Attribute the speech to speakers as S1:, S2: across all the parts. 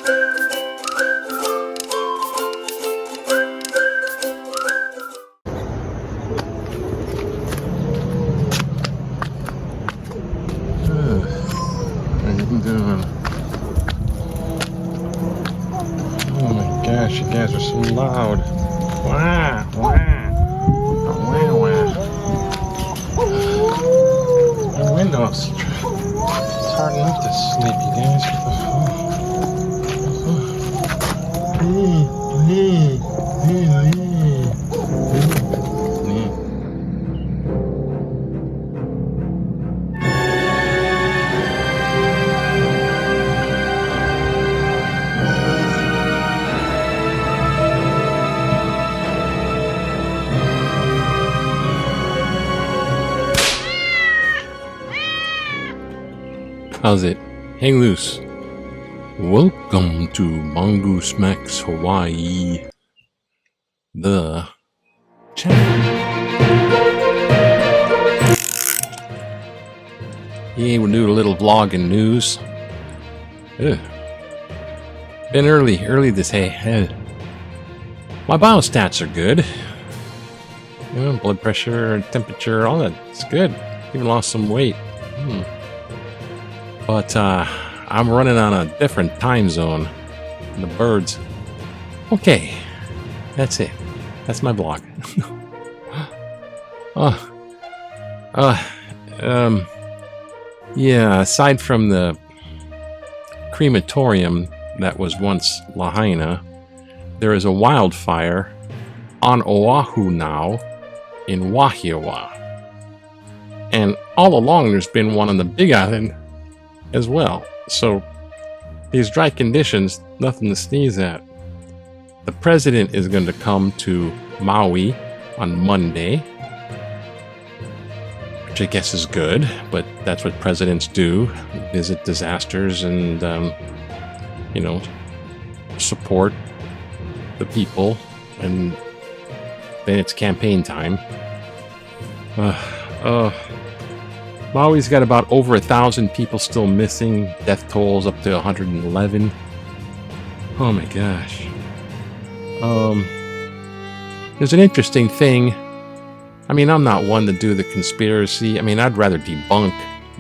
S1: Oh my gosh, you guys are so loud. Wah, wah. Wah, wah. The windows. It's hard enough to sleep, you guys. How's it? Hang loose. Welcome to Mongoose Max Hawaii, the channel. Yeah, we'll do a little vlog and news. Ugh. Been early this hay. My biostats are good. You know, blood pressure, temperature, all that's good. Even lost some weight. But I'm running on a different time zone than the birds. Okay, that's it. That's my vlog. Yeah, aside from the crematorium that was once Lahaina, there is a wildfire on Oahu now in Wahiawa. And all along there's been one on the Big Island as well. So these dry conditions, nothing to sneeze at. The president is going to come to Maui on Monday, which I guess is good, but that's what presidents do, visit disasters and you know, support the people, and then it's campaign time. Maui's got about over 1,000 people still missing. Death tolls up to 111. Oh my gosh. There's an interesting thing. I mean, I'm not one to do the conspiracy. I mean, I'd rather debunk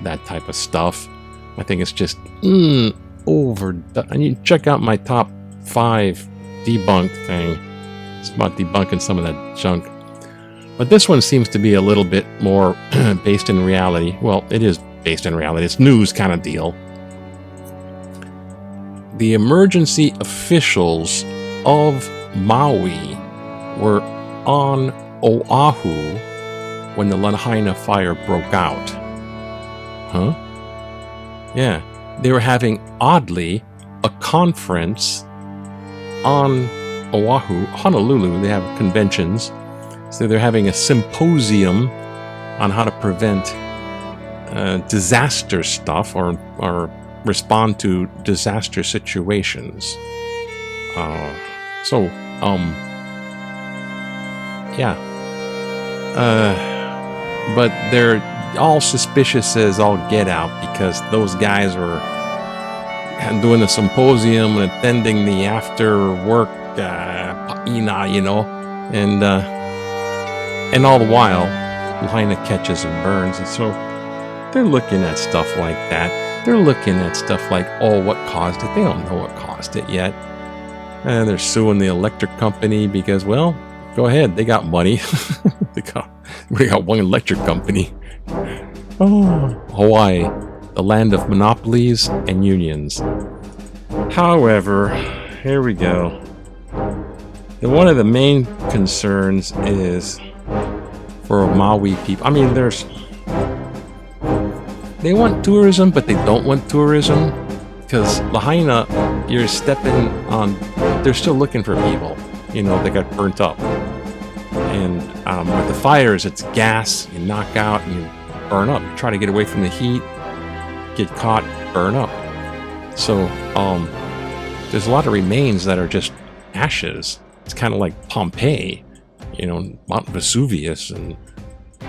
S1: that type of stuff. I think it's just overdone. And you check out my top 5 debunked thing. It's about debunking some of that junk. But this one seems to be a little bit more based in reality. Well, it is based in reality. It's news kind of deal. The emergency officials of Maui were on Oahu when the Lahaina fire broke out. Huh? Yeah. They were having, oddly, a conference on Oahu. Honolulu, they have conventions. So they're having a symposium on how to prevent disaster stuff or respond to disaster situations. Yeah. But they're all suspicious as all get out because those guys were doing a symposium and attending the after work pa'ina, you know, and all the while, Lahaina catches and burns. And so they're looking at stuff like that. They're looking at stuff like, oh, what caused it? They don't know what caused it yet. And they're suing the electric company because, well, go ahead. They got money. We got one electric company. Oh, Hawaii, the land of monopolies and unions. However, here we go. And one of the main concerns is for Maui people. I mean, they want tourism, but they don't want tourism because Lahaina, you're stepping on. They're still looking for people. You know, they got burnt up, and with the fires, it's gas. You knock out and you burn up. You try to get away from the heat, get caught, burn up. So there's a lot of remains that are just ashes. It's kind of like Pompeii. You know, Mount Vesuvius, and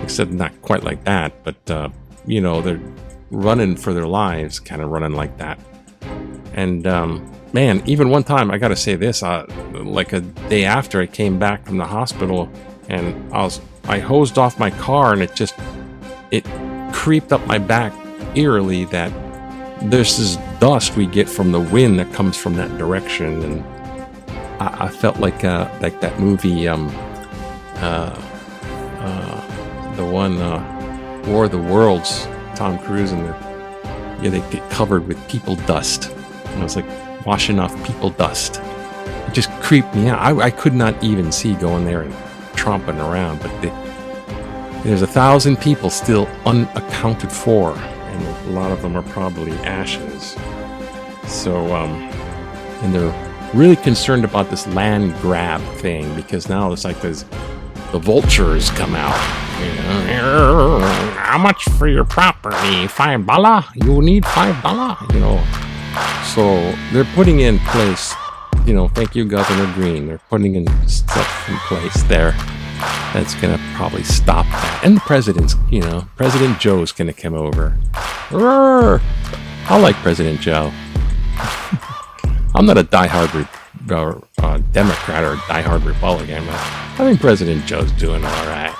S1: except not quite like that, but you know, they're running for their lives, kind of running like that. And man, even one time, I gotta say this, like a day after I came back from the hospital, and I hosed off my car, and it creeped up my back eerily that there's this dust we get from the wind that comes from that direction, and I felt like that movie, the one War of the Worlds, Tom Cruise, and they get covered with people dust. And it was like washing off people dust. It just creeped me out. I could not even see going there and tromping around, but there's 1,000 people still unaccounted for, and a lot of them are probably ashes. So, and they're really concerned about this land grab thing, because now it's like the vultures come out. You know, how much for your property? $5? You need $5? You know. So they're putting in place, you know, thank you, Governor Green. They're putting in stuff in place there that's going to probably stop that. And the president's, you know, President Joe's going to come over. Roar! I like President Joe. I'm not a diehard Democrat or a diehard Republican, but I think President Joe's doing all right.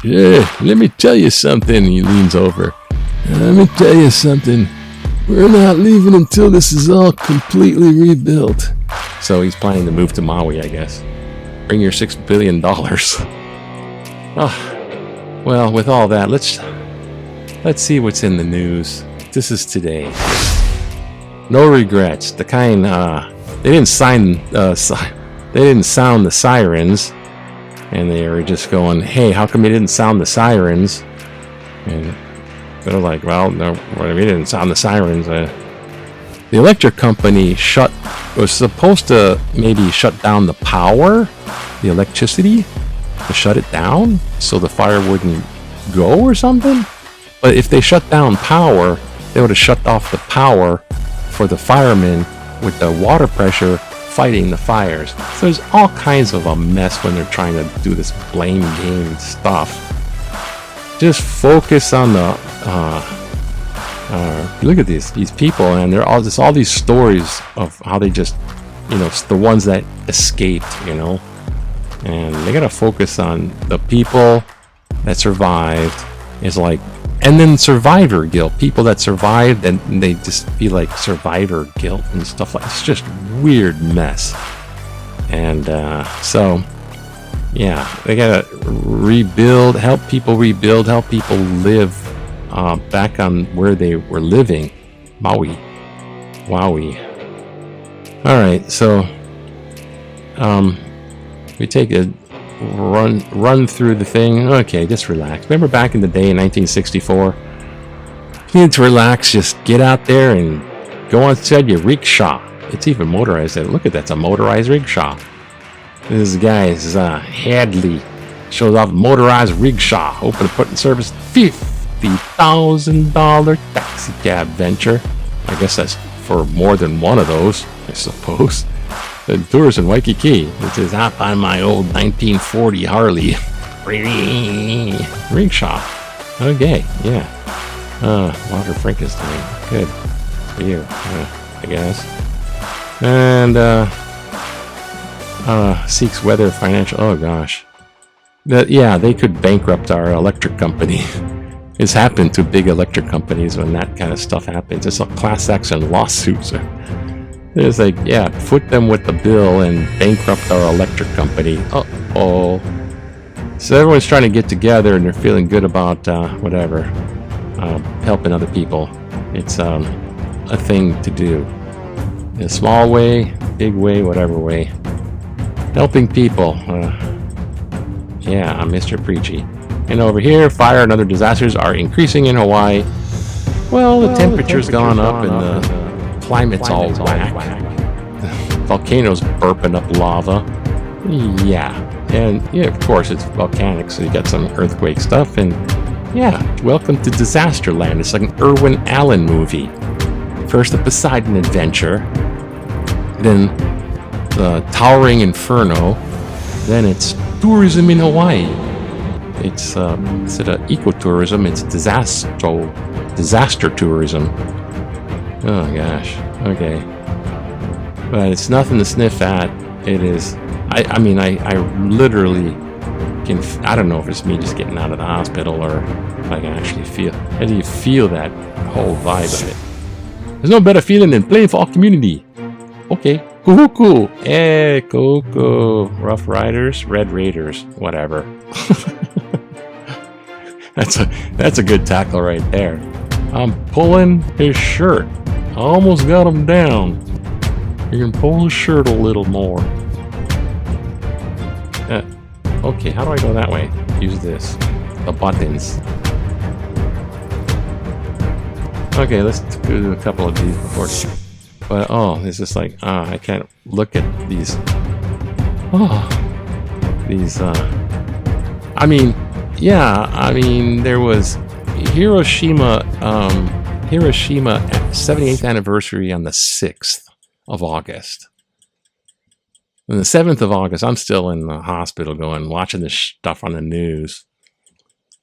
S1: Yeah, let me tell you something. He leans over. Let me tell you something. We're not leaving until this is all completely rebuilt. So he's planning to move to Maui, I guess. Bring your $6 billion. Oh, well, with all that, let's see what's in the news. This is today. No regrets. The kind they didn't sound the sirens, and they were just going, "Hey, how come you didn't sound the sirens?" And they're like, "Well, no, we didn't sound the sirens." The electric company was supposed to maybe shut down the power, the electricity, to shut it down so the fire wouldn't go or something. But if they shut down power, they would have shut off the power for the firemen with the water pressure fighting the fires. So there's all kinds of a mess when they're trying to do this blame game stuff. Just focus on the look at these people, and they're all these stories of how they just, you know, the ones that escaped, you know, and they gotta focus on the people that survived. Is like, and then survivor guilt, people that survived, and they just be like survivor guilt and stuff like. It's just weird mess. And so yeah, they gotta rebuild, help people live back on where they were living. Maui. Alright, so we take a run through the thing. Okay, just relax. Remember back in the day in 1964? You need to relax, just get out there and go inside your rickshaw. It's even motorized. Look at that, it's a motorized rickshaw. This guy is Hadley. Shows off motorized rickshaw. Open to put in service $50,000 taxi cab venture. I guess that's for more than one of those, I suppose. The tours in Waikiki, which is hop on my old 1940 Harley. Rickshaw. Okay, yeah. Walter Frankenstein. Good for you, I guess. And seeks weather financial. Oh gosh. Yeah, they could bankrupt our electric company. It's happened to big electric companies when that kind of stuff happens. It's a class action lawsuits. It's like, yeah, foot them with the bill and bankrupt our electric company. Uh-oh. So everyone's trying to get together and they're feeling good about helping other people. It's a thing to do. In a small way, big way, whatever way. Helping people. Yeah, I'm Mr. Preachy. And over here, fire and other disasters are increasing in Hawaii. Well, the temperature's gone up and the climate's all whack. Volcanoes burping up lava. Yeah. And yeah, of course it's volcanic, so you got some earthquake stuff. And yeah, welcome to disaster land. It's like an Irwin Allen movie. First the Poseidon Adventure, then the Towering Inferno, then it's tourism in Hawaii. It's instead of ecotourism, it's disaster tourism. Oh gosh. Okay. But it's nothing to sniff at. It is. I mean, I literally can. I don't know if it's me just getting out of the hospital or if I can actually feel. How do you feel that whole vibe of it? There's no better feeling than playing for our community. Okay. Cool. Hey, cool. Rough Riders, Red Raiders, whatever. That's a good tackle right there. I'm pulling his shirt. I almost got him down. You can pull his shirt a little more. Okay, how do I go that way? Use this. The buttons. Okay, let's do a couple of these before. But, it's just like, I can't look at these. There was Hiroshima 78th anniversary on the 6th of August. On the 7th of August, I'm still in the hospital watching this stuff on the news.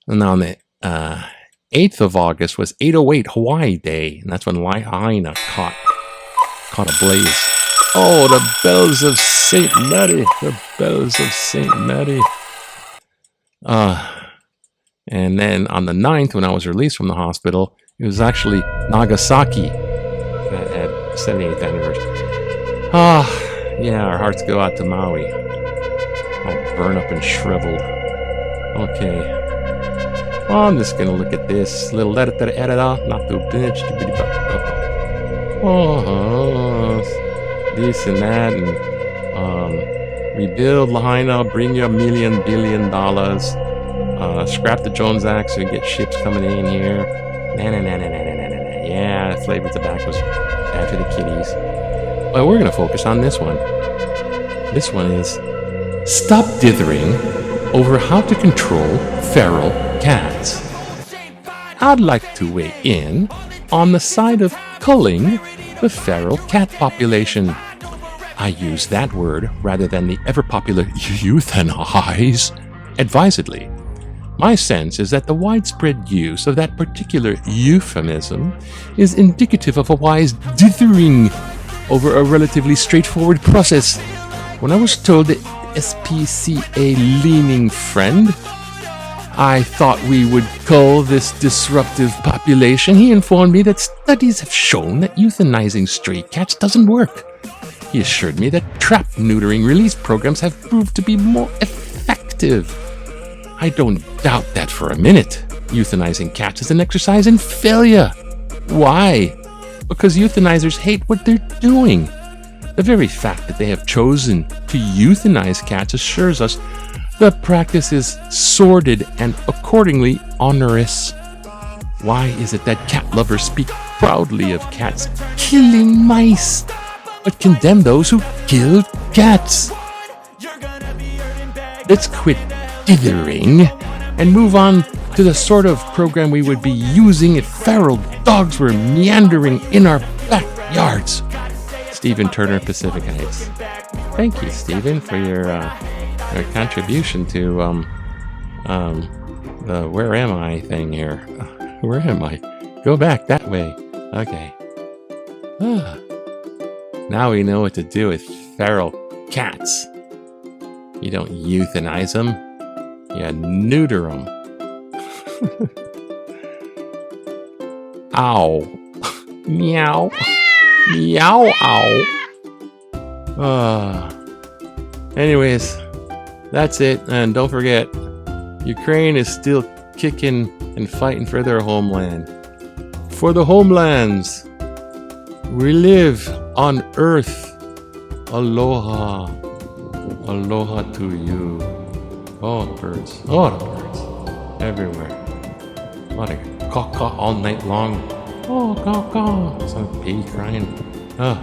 S1: And on the 8th of August was 808 Hawaii Day, and that's when Lahaina caught a blaze. Oh, the bells of St. Mary. The bells of St. Mary. And then on the 9th, when I was released from the hospital, it was actually Nagasaki that had 78th anniversary. Yeah, our hearts go out to Maui. All burn up and shriveled. Okay. I'm just going to look at this little editor, not too bitch. This and that, and rebuild Lahaina, bring you $1 billion. Scrap the Jones Act so we get ships coming in here. Yeah, flavored tobacco's bad for the kitties. But we're going to focus on this one. This one is stop dithering over how to control feral cats. I'd like to weigh in on the side of culling the feral cat population. I use that word rather than the ever-popular euthanize advisedly. My sense is that the widespread use of that particular euphemism is indicative of a wise dithering over a relatively straightforward process. When I was told the SPCA-leaning friend I thought we would cull this disruptive population, he informed me that studies have shown that euthanizing stray cats doesn't work. He assured me that trap neutering release programs have proved to be more effective. I don't doubt that for a minute. Euthanizing cats is an exercise in failure. Why? Because euthanizers hate what they're doing. The very fact that they have chosen to euthanize cats assures us the practice is sordid and accordingly onerous. Why is it that cat lovers speak proudly of cats killing mice, but condemn those who kill cats? Let's quit dithering and move on to the sort of program we would be using if feral dogs were meandering in our backyards. Stephen Turner, Pacific Heights. Thank you, Stephen, for your contribution to the where am I thing here. Where am I? Go back that way. Okay. Now we know what to do with feral cats. You don't euthanize them. You neuter them. Ow. Meow. Meow, ow. Anyways, that's it. And don't forget, Ukraine is still kicking and fighting for their homeland. For the homelands. We live on Earth. Aloha. Aloha to you. Oh, birds. Oh, the birds. Everywhere. A lot of caw-caw all night long. Oh, caw-caw. Some baby crying. Oh.